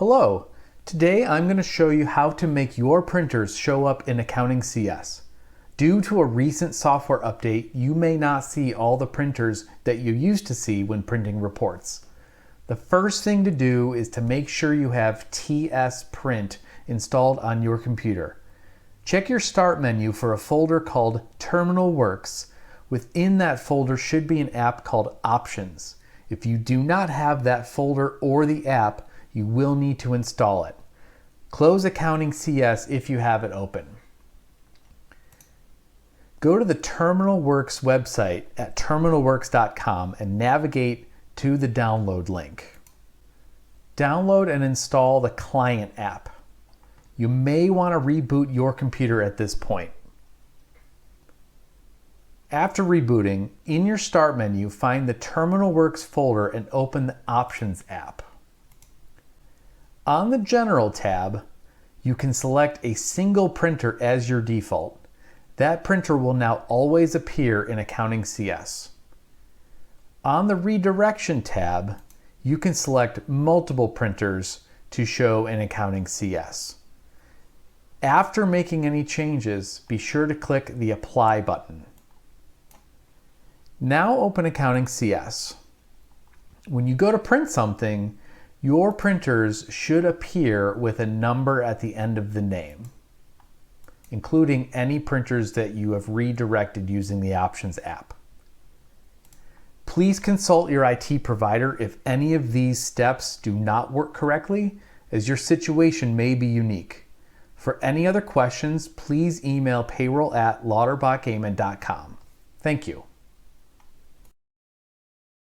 Hello, today I'm going to show you how to make your printers show up in Accounting CS. Due to a recent software update, you may not see all the printers that you used to see when printing reports. The first thing to do is to make sure you have TS Print installed on your computer. Check your Start menu for a folder called Terminal Works. Within that folder should be an app called Options. If you do not have that folder or the app, you will need to install it. Close Accounting CS if you have it open. Go to the Terminal Works website at terminalworks.com and navigate to the download link. Download and install the client app. You may want to reboot your computer at this point. After rebooting, in your Start menu, find the Terminal Works folder and open the Options app. On the General tab, you can select a single printer as your default. That printer will now always appear in Accounting CS. On the Redirection tab, you can select multiple printers to show in Accounting CS. After making any changes, be sure to click the Apply button. Now open Accounting CS. When you go to print something, your printers should appear with a number at the end of the name, including any printers that you have redirected using the Options app. Please consult your IT provider if any of these steps do not work correctly, as your situation may be unique. For any other questions, please email payroll@lauterbachgaiman.com. Thank you.